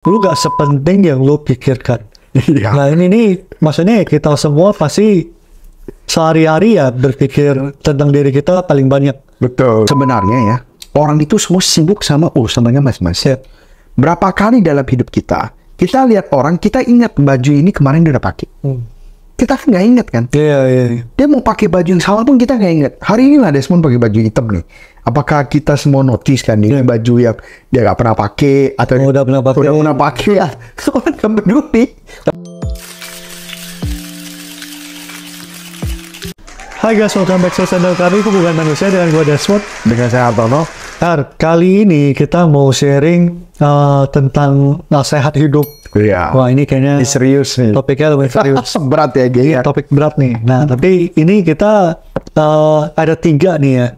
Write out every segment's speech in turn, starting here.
lu gak sepenting yang lu pikirkan. Iya. Nah ini nih, maksudnya kita semua pasti sehari-hari ya berpikir tentang diri kita paling banyak. Betul. Sebenarnya ya, orang itu semua sibuk sama urusannya mas-mas. Ya. Berapa kali dalam hidup kita lihat orang, kita ingat baju ini kemarin dia udah pakai. Kita kan nggak ingat kan? Iya. Dia mau pakai baju yang sama pun kita nggak ingat. Hari ini lah Desmond pakai baju hitam nih. Apakah kita semua notice kan ini baju yang dia nggak pernah pakai atau udah pernah pakai? Udah pernah pakai ya. Soalnya nggak peduli. Hai guys, welcome back to channel kami, Hubungan Manusia dengan gue Desmond. Dengan saya Hartono. Kali ini kita mau sharing tentang nasihat hidup. Iya. Wah ini kayaknya Ini serius nih. topiknya lebih serius. Berat ya gini. Topik berat nih. Nah tapi ini kita ada 3 nih ya.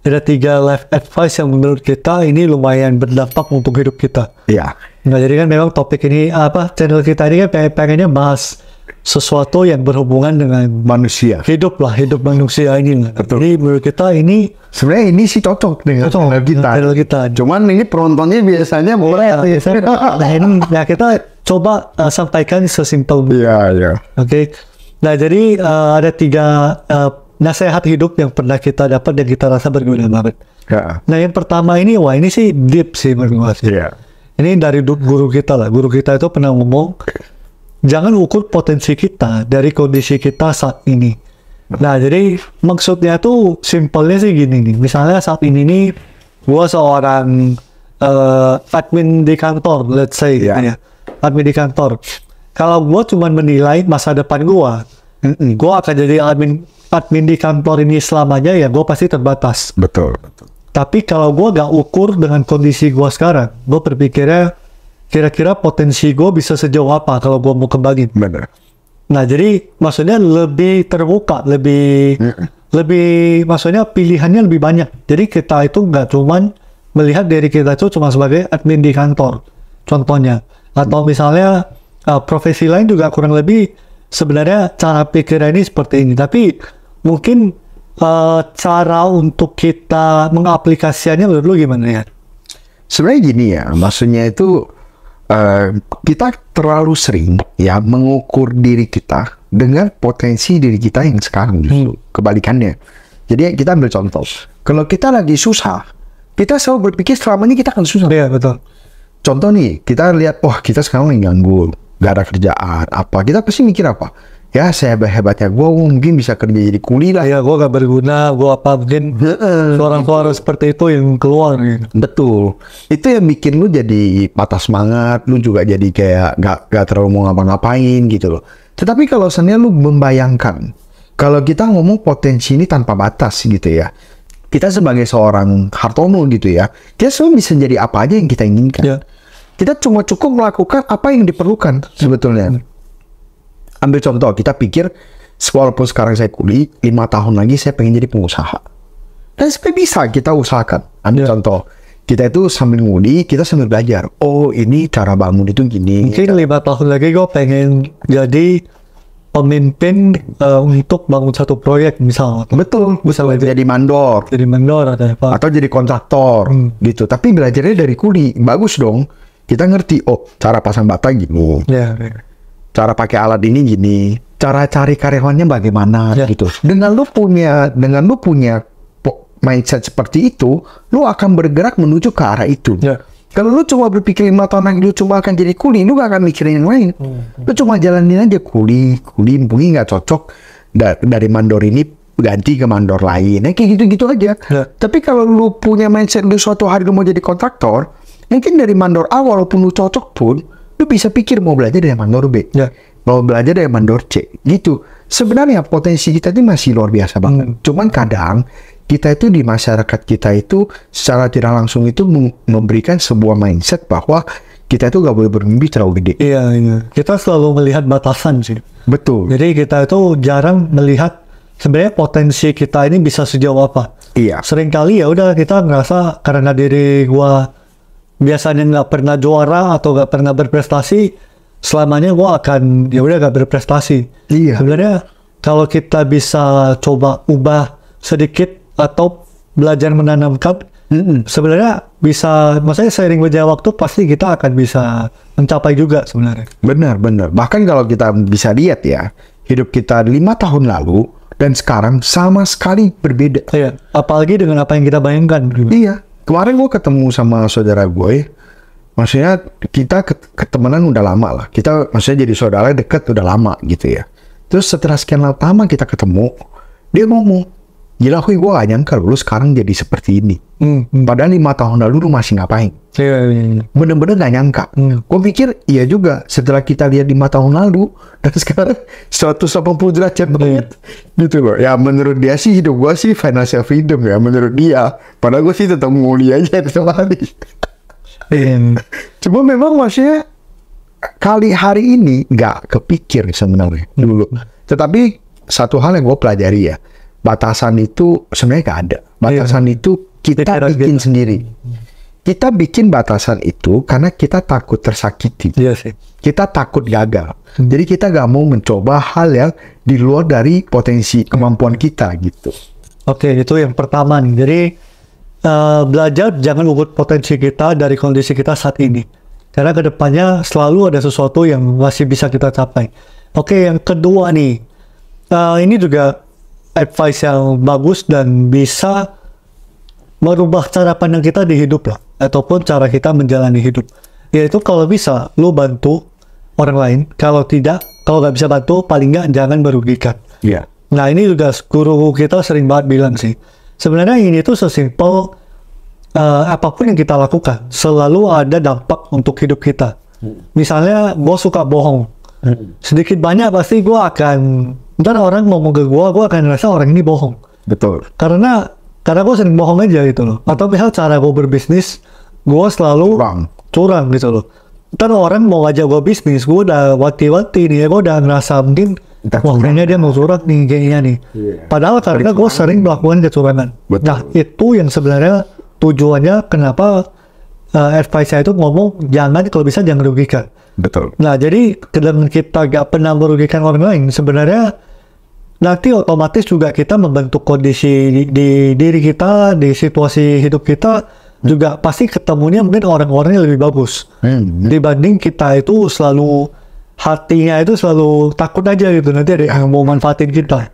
Ada 3 life advice yang menurut kita ini lumayan berdampak untuk hidup kita. Iya. Nah jadi kan memang topik ini channel kita ini kan pengennya bahas sesuatu yang berhubungan dengan Manusia. hidup manusia ini. Betul. Jadi menurut kita ini Sebenarnya ini sih cocok dengan channel kita. channel kita. Cuman ini penontonnya biasanya mulai. Nah ini ya kita coba sampaikan sesimpel mungkin. Iya. Oke. Nah jadi ada 3 nasihat hidup yang pernah kita dapat dan kita rasa berguna banget. Ya. Nah yang pertama ini, wah ini sih deep sih menurut gue. Iya. Ini dari guru kita lah. Guru kita itu pernah ngomong, jangan ukur potensi kita dari kondisi kita saat ini. Nah jadi maksudnya tuh simpelnya sih gini nih. Misalnya saat ini nih, gua seorang admin di kantor, let's say, Iya. ya, admin di kantor. Kalau gua cuma menilai masa depan gua akan jadi admin di kantor ini selamanya, ya gua pasti terbatas. Betul. Tapi kalau gue gak ukur dengan kondisi gue sekarang, gue berpikirnya kira-kira potensi gue bisa sejauh apa kalau gue mau kembangin. Benar. Nah jadi maksudnya lebih terbuka, lebih maksudnya pilihannya lebih banyak. Jadi kita itu gak cuman melihat diri kita itu cuma sebagai admin di kantor, contohnya. Atau misalnya profesi lain juga kurang lebih sebenarnya cara pikirnya ini seperti ini. Tapi mungkin cara untuk kita mengaplikasikannya menurut lu gimana ya? Sebenarnya gini ya, maksudnya itu kita terlalu sering ya mengukur diri kita dengan potensi diri kita yang sekarang justru. Kebalikannya. Jadi kita ambil contoh. Kalau kita lagi susah, kita selalu berpikir selama ini kita akan susah. Iya betul. Contoh nih, kita lihat, wah kita sekarang lagi nganggur, gak ada kerjaan, apa. Kita pasti mikir apa? Ya sehebat-hebatnya gue mungkin bisa kerja jadi kuli lah. Ya gue gak berguna, gue apa mungkin suara-suara seperti itu yang keluar gitu. Betul. Itu yang bikin lu jadi patah semangat, lu juga jadi kayak gak terlalu mau ngapa-ngapain gitu loh. Tetapi kalau sebenarnya lu membayangkan, kalau kita ngomong potensi ini tanpa batas gitu ya, kita sebagai seorang Hartono gitu ya, kita semua bisa jadi apa aja yang kita inginkan. Ya. Kita cuma cukup melakukan apa yang diperlukan sebetulnya. Ambil contoh, kita pikir walaupun sekarang saya kuli, 5 tahun lagi saya pengen jadi pengusaha. Dan sebenarnya bisa kita usahakan. Ambil contoh, kita itu sambil nguli, kita sambil belajar. Oh ini cara bangun itu gini. Mungkin 5 tahun lagi gue pengen jadi pemimpin untuk bangun satu proyek misalnya. Betul, bisa jadi mandor. Jadi mandor atau apa. Atau jadi kontraktor gitu. Tapi belajarnya dari kuli, bagus dong. Kita ngerti, oh cara pasang bata gini. Ya. Cara pakai alat ini gini, cara cari karyawannya bagaimana gitu. Dengan lu punya mindset seperti itu, lu akan bergerak menuju ke arah itu. Kalau lu cuma berpikir 5 tahun lagi lu cuma akan jadi kuli, lu gak akan mikirin yang lain. Lu cuma jalanin aja kuli mungkin nggak cocok dari mandor ini ganti ke mandor lain, kayak gitu-gitu aja. Tapi kalau lu punya mindset lu suatu hari lu mau jadi kontraktor, mungkin dari mandor A walaupun lu cocok pun, lu bisa pikir mau belajar dari mandor B, mau belajar dari mandor C, gitu. Sebenarnya potensi kita itu masih luar biasa banget. Cuman kadang kita itu di masyarakat kita itu secara tidak langsung itu memberikan sebuah mindset bahwa kita itu gak boleh bermimpi terlalu gede. Iya. Kita selalu melihat batasan sih. Betul. Jadi kita itu jarang melihat sebenarnya potensi kita ini bisa sejauh apa. Iya. Seringkali ya udah kita ngerasa karena diri gua biasanya nggak pernah juara atau nggak pernah berprestasi, selamanya gua akan ya udah nggak berprestasi. Iya. Sebenarnya kalau kita bisa coba ubah sedikit atau belajar menanamkan sebenarnya bisa, maksudnya seiring berjalan waktu pasti kita akan bisa mencapai juga sebenarnya. Benar. Bahkan kalau kita bisa lihat ya, hidup kita 5 tahun lalu dan sekarang sama sekali berbeda. Iya, apalagi dengan apa yang kita bayangkan. Iya, kemarin gue ketemu sama saudara gue, maksudnya kita ketemenan udah lama lah. Kita maksudnya jadi saudara deket udah lama gitu ya. Terus setelah sekian lama kita ketemu, dia ngomong, gila gue gak nyangka lu sekarang jadi seperti ini. Padahal 5 tahun lalu lu masih ngapain? Iya. Bener-bener gak nyangka. Gue pikir iya juga, setelah kita lihat 5 tahun lalu dan sekarang 180 derajat banget gitu loh. Ya menurut dia sih hidup gue sih financial freedom ya menurut dia. Padahal gue sih tetap nguli aja setiap hari. Cuma memang maksudnya kali hari ini gak kepikir sebenarnya dulu. Tetapi satu hal yang gue pelajari ya, batasan itu sebenarnya gak ada. Batasan itu kita bikin sendiri. Kita bikin batasan itu karena kita takut tersakiti. Iya sih. Kita takut gagal. Jadi kita gak mau mencoba hal yang di luar dari potensi kemampuan kita gitu. Oke, itu yang pertama nih. Jadi belajar jangan ukur potensi kita dari kondisi kita saat ini. Karena kedepannya selalu ada sesuatu yang masih bisa kita capai. Oke, yang kedua nih. Ini juga advice yang bagus dan bisa merubah cara pandang kita di hidup lah, ataupun cara kita menjalani hidup. Yaitu kalau bisa, lu bantu orang lain. Kalau nggak bisa bantu, paling nggak jangan merugikan. Iya. Nah ini juga guru kita sering banget bilang sih. Sebenarnya ini tuh sesimpel apapun yang kita lakukan, selalu ada dampak untuk hidup kita. Misalnya, gue suka bohong. Sedikit banyak pasti gue akan, ntar orang ngomong ke gue akan ngerasa orang ini bohong. Betul. Karena gue sering bohong aja gitu loh. Atau misal cara gue berbisnis, gue selalu curang gitu loh. Ntar orang mau ngajak gue bisnis, gue udah wanti-wanti nih ya, gue udah ngerasa mungkin wah kayaknya dia mau curang nih kayaknya nih. Padahal karena gue sering melakukan kecurangan. Nah itu yang sebenarnya tujuannya kenapa advice saya itu ngomong jangan, kalau bisa jangan rugikan. Betul. Nah jadi dengan kita gak pernah merugikan orang lain, sebenarnya nanti otomatis juga kita membentuk kondisi di diri kita, di situasi hidup kita juga pasti ketemunya mungkin orang-orang yang lebih bagus dibanding kita itu selalu hatinya itu selalu takut aja gitu nanti ada yang mau manfaatin kita.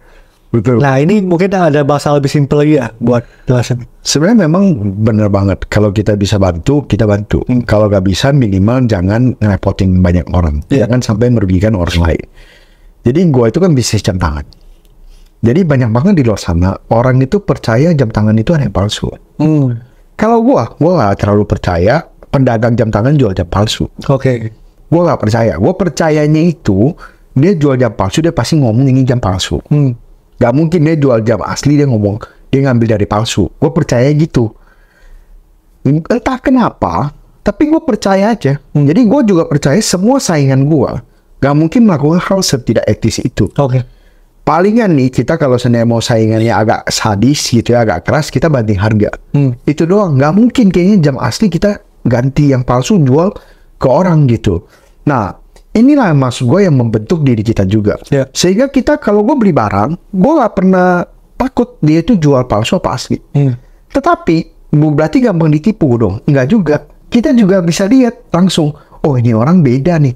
Betul. Nah ini mungkin ada bahasa lebih simpel lagi ya buat jelasin. Sebenarnya memang benar banget. Kalau kita bisa bantu, kita bantu. Kalau nggak bisa, minimal jangan ngerepotin banyak orang. Jangan sampai merugikan orang lain. Jadi gue itu kan bisnis jam tangan. Jadi banyak banget di luar sana orang itu percaya jam tangan itu ada yang palsu. Kalau gue nggak terlalu percaya pedagang jam tangan jual jam palsu. Oke. Gue nggak percaya. Gue percayanya itu dia jual jam palsu, dia pasti ngomong ini jam palsu. Gak mungkin dia jual jam asli, dia ngomong dia ngambil dari palsu. Gue percaya gitu. Entah kenapa, tapi gue percaya aja. Jadi gue juga percaya semua saingan gue gak mungkin melakukan hal setidak etis itu. Oke. Palingan nih kita kalau sebenarnya mau saingannya agak sadis gitu ya, agak keras, kita banting harga. Itu doang. Gak mungkin kayaknya jam asli kita ganti yang palsu jual ke orang gitu. Nah, inilah maksud gue yang membentuk diri kita juga. Sehingga kita kalau gue beli barang, gue gak pernah takut dia itu jual palsu apa asli. Tetapi berarti gampang ditipu dong. Enggak juga. Kita juga bisa lihat langsung, oh ini orang beda nih,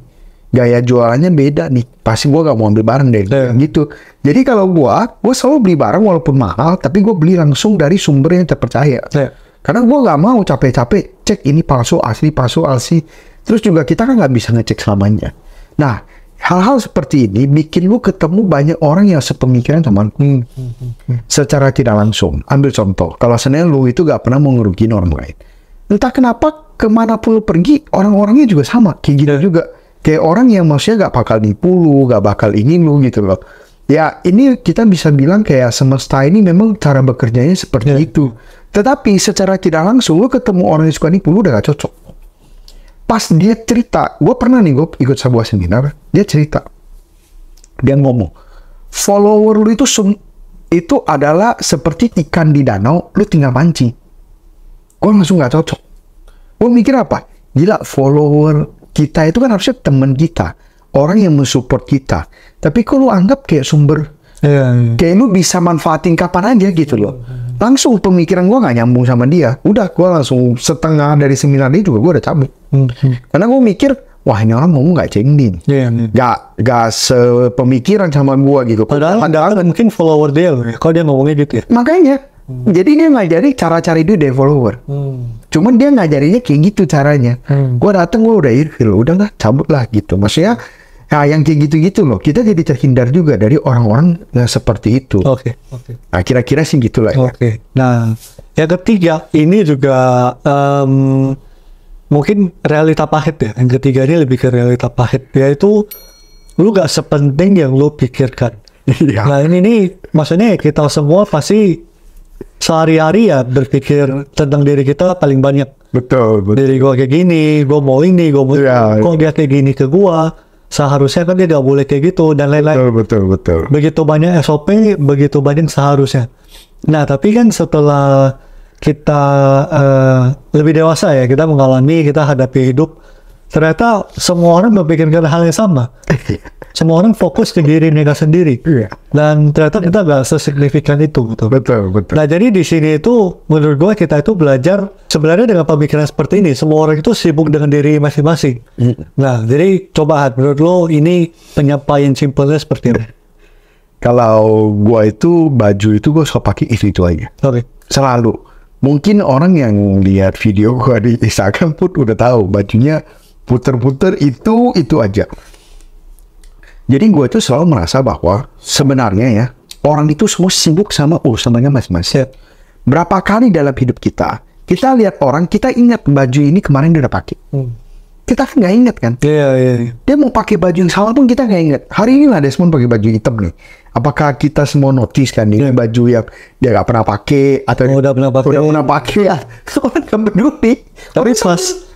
gaya jualannya beda nih, pasti gue gak mau ambil barang deh. Gitu. Jadi kalau gue selalu beli barang walaupun mahal, tapi gue beli langsung dari sumber yang terpercaya. Karena gue gak mau capek-capek cek ini palsu asli. Terus juga kita kan gak bisa ngecek selamanya. Nah, hal-hal seperti ini bikin lu ketemu banyak orang yang sepemikiran sama lu. Secara tidak langsung. Ambil contoh, kalau sebenarnya lu itu gak pernah mau ngerugiin orang lain. Entah kenapa, kemanapun lu pergi, orang-orangnya juga sama. Kayak gitu juga. Kayak orang yang maksudnya gak bakal nipu lu, gak bakal ini lu gitu loh. Ya, ini kita bisa bilang kayak semesta ini memang cara bekerjanya seperti itu. Tetapi secara tidak langsung, lu ketemu orang yang suka nipu, lu udah gak cocok. Pas dia cerita, gue pernah nih, gue ikut sebuah seminar, dia cerita, dia ngomong, follower lu itu adalah seperti ikan di danau, lu tinggal mancing. Gue langsung gak cocok. Gue mikir apa? Gila, follower kita itu kan harusnya teman kita, orang yang mensupport kita. Tapi kok lu anggap kayak sumber, kayak lu bisa manfaatin kapan aja gitu loh. Langsung pemikiran gue nggak nyambung sama dia. Udah, gue langsung setengah dari seminar dia juga gue udah cabut. Karena gue mikir, wah ini orang ngomong nggak cengdin. Nggak sepemikiran sama gue gitu. Padahal mungkin follower dia loh ya, kalau dia ngomongnya gitu ya. Makanya, jadi dia ngajari cara-cara itu dari follower. Cuman dia ngajarinya kayak gitu caranya. Gue dateng, gue udah ilfil, udah lah cabut lah gitu. Maksudnya, ya yang kayak gitu-gitu loh. Kita jadi terhindar juga dari orang-orang yang seperti itu. Oke. Nah, kira-kira sih gitulah ya. Oke. Nah, yang ketiga ini juga mungkin realita pahit ya. Yang ketiga ini lebih ke realita pahit, yaitu lu gak sepenting yang lu pikirkan. Iya. Nah ini nih, maksudnya kita semua pasti sehari-hari ya berpikir tentang diri kita paling banyak. Betul. Diri gua kayak gini, gua mau ini, gua mau kok dia kayak gini ke gua, seharusnya kan dia gak boleh kayak gitu dan lain-lain. Betul. Begitu banyak SOP, begitu banyak seharusnya. Nah tapi kan setelah kita lebih dewasa ya, kita mengalami, kita hadapi hidup, ternyata semua orang berpikirkan hal yang sama. Semua orang fokus ke diri mereka sendiri. Dan ternyata kita gak sesignifikan itu gitu. Betul. Nah jadi di sini itu menurut gue kita itu belajar sebenarnya dengan pemikiran seperti ini. Semua orang itu sibuk dengan diri masing-masing. Nah jadi coba menurut lo ini penyampaian simpelnya seperti apa? Kalau gua itu baju itu gua suka pakai itu aja. Selalu. Mungkin orang yang lihat video gua di Instagram pun udah tahu bajunya puter-puter itu aja. Jadi gue tuh selalu merasa bahwa sebenarnya ya orang itu semua sibuk sama urusannya masing-masing. Berapa kali dalam hidup kita lihat orang, kita ingat baju ini kemarin dia udah pakai. Kita kan nggak ingat kan? Iya. Dia mau pakai baju yang sama pun kita nggak ingat. Hari ini lah Desmond pakai baju hitam nih. Apakah kita semua notice kan ini baju yang dia nggak pernah pakai atau udah pernah pakai? Ya, orang nggak peduli. Tapi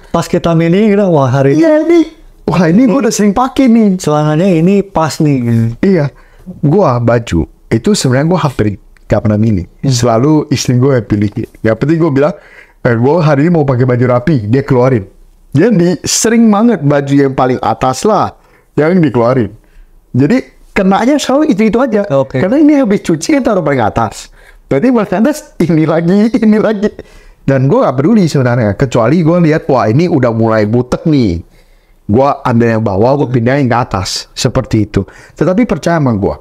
pas kita milih, kita wah hari ini. Iya nih. Wah ini gue udah sering pakai nih. Celananya ini pas nih. Iya. Gua baju itu sebenarnya gue hampir gak pernah milih. Selalu istri gue yang pilih. Yang penting gue bilang, gue hari ini mau pakai baju rapi, dia keluarin. Jadi sering banget baju yang paling atas lah yang dikeluarin. Jadi kenanya selalu itu aja. Karena ini habis cuci kan taruh paling atas. Berarti paling atas ini lagi. Dan gue gak peduli sebenarnya. Kecuali gue lihat, wah ini udah mulai butek nih. Gua ambil yang bawah, gue pindahin ke atas. Seperti itu. Tetapi percaya sama gue.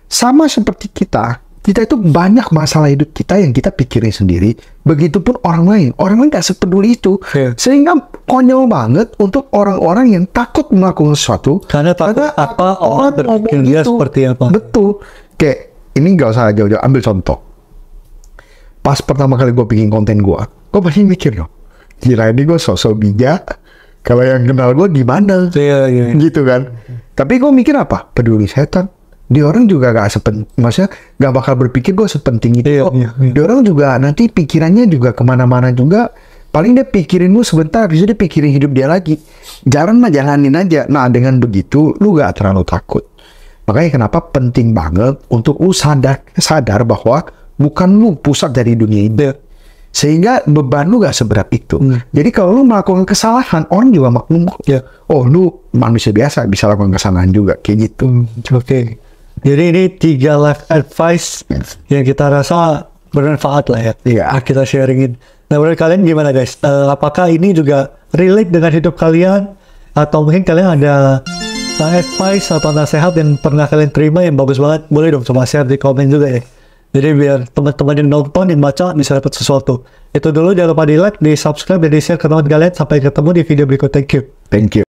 Sama seperti kita itu banyak masalah hidup kita yang kita pikirin sendiri. Begitupun orang lain. Orang lain gak sepeduli itu. Sehingga konyol banget untuk orang-orang yang takut melakukan sesuatu. Karena takut apa orang berpikir dia seperti apa. Betul. Kayak, ini gak usah jauh-jauh. Ambil contoh. Pas pertama kali gue bikin konten gue pasti mikir loh. Gila ini gue sosok bijak. Kalau yang kenal gue gimana? Gitu kan. Tapi gue mikir apa? Peduli setan. Dia orang juga maksudnya gak bakal berpikir gue sepenting itu. Dia orang juga nanti pikirannya juga kemana-mana juga. Paling dia pikirin lu sebentar, bisa dia pikirin hidup dia lagi. Jalanin aja. Nah dengan begitu, lu gak terlalu takut. Makanya kenapa penting banget untuk lu sadar bahwa bukan lu pusat dari dunia ini. Sehingga beban lu gak seberat itu. Jadi kalau lu melakukan kesalahan, orang juga maklum. Oh lu manusia biasa, bisa lakukan kesalahan juga. Kayak gitu. Jadi ini 3 life advice yang kita rasa bermanfaat lah ya. Kita sharingin. Nah menurut kalian gimana guys? Apakah ini juga relate dengan hidup kalian? Atau mungkin kalian ada advice atau nasihat yang pernah kalian terima yang bagus banget? Boleh dong coba share di komen juga ya. Jadi biar teman-teman yang nonton, yang baca bisa dapat sesuatu. Itu dulu, jangan lupa di like, di subscribe, dan di share ke teman kalian. Sampai ketemu di video berikut. Thank you.